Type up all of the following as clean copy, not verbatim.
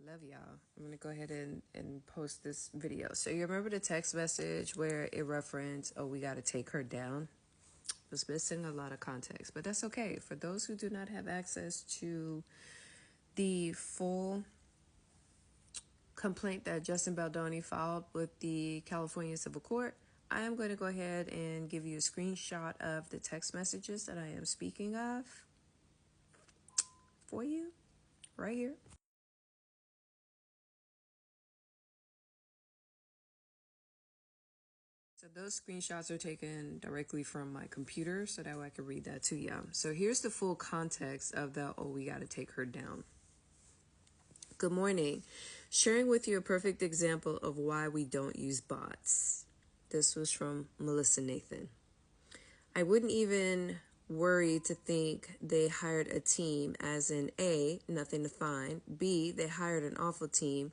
Love y'all. I'm going to go ahead and post this video. So you remember the text message where it referenced, oh, we got to take her down? It was missing a lot of context, but that's okay. For those who do not have access to the full complaint that Justin Baldoni filed with the California Civil Court, I am going to go ahead and give you a screenshot of the text messages that I am speaking of for you right here. So those screenshots are taken directly from my computer so that way I can read that to you. So here's the full context of the, oh, we got to take her down. Good morning. Sharing with you a perfect example of why we don't use bots. This was from Melissa Nathan. I wouldn't even worry to think they hired a team, as in A, nothing to find, B, they hired an awful team,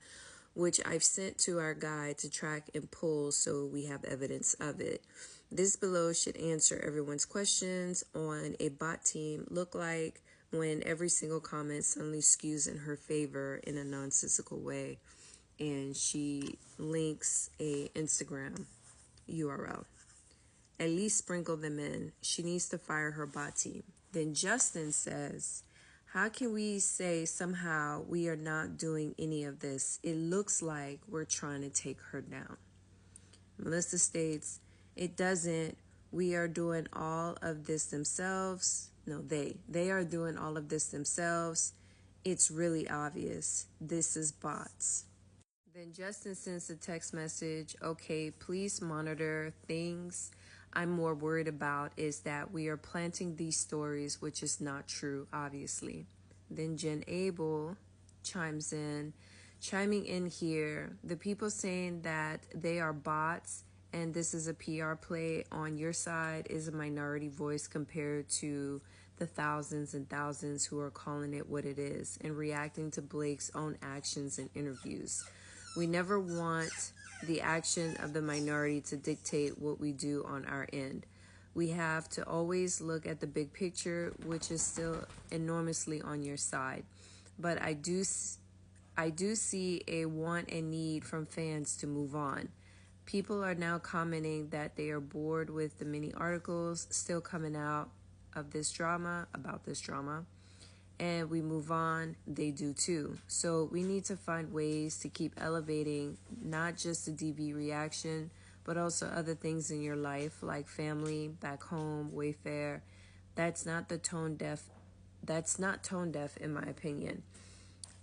which I've sent to our guy to track and pull so we have evidence of it. This below should answer everyone's questions on a bot team look like when every single comment suddenly skews in her favor in a nonsensical way. And she links a Instagram URL. At least sprinkle them in. She needs to fire her bot team. Then Justin says, how can we say somehow we are not doing any of this? It looks like we're trying to take her down. Melissa states, it doesn't. We are doing all of this themselves. No, they are doing all of this themselves. It's really obvious. This is bots. Then Justin sends a text message, okay, please monitor things. I'm more worried about is that we are planting these stories, which is not true, obviously. Then Jen Abel chiming in here, the people saying that they are bots and this is a PR play on your side is a minority voice compared to the thousands and thousands who are calling it what it is and reacting to Blake's own actions and interviews. We never want the action of the minority to dictate what we do on our end. We have to always look at the big picture, which is still enormously on your side. But I do see a want and need from fans to move on. People are now commenting that they are bored with the many articles still coming out of this drama, about this drama. And we move on, they do too. So we need to find ways to keep elevating not just the DV reaction, but also other things in your life like family, back home, Wayfair. That's not tone deaf in my opinion.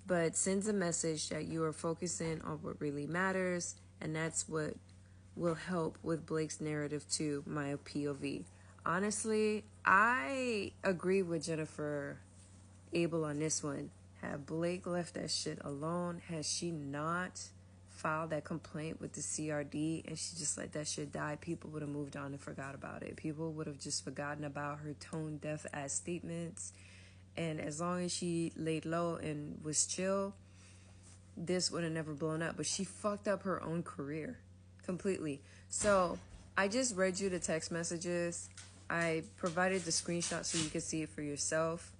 But sends a message that you are focusing on what really matters, and that's what will help with Blake's narrative too, my POV. Honestly, I agree with Jennifer Abel on this one. Had Blake left that shit alone, had she not filed that complaint with the CRD and she just let that shit die, people would have moved on and forgot about it. People would have just forgotten about her tone deaf ass statements. And as long as she laid low and was chill, this would have never blown up. But she fucked up her own career completely. So I just read you the text messages. I provided the screenshot so you can see it for yourself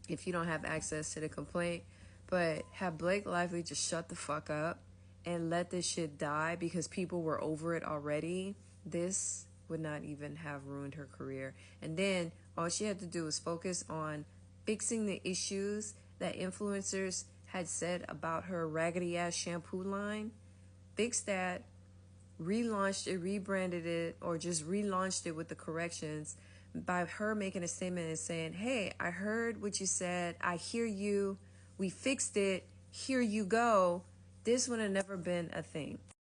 if you don't have access to the complaint. But have Blake Lively just shut the fuck up and let this shit die because people were over it already, this would not even have ruined her career. And then all she had to do was focus on fixing the issues that influencers had said about her raggedy ass shampoo line. Fix that, relaunched it, rebranded it, or just relaunched it with the corrections by her making a statement and saying, hey, I heard what you said. I hear you. We fixed it. Here you go. This would have never been a thing.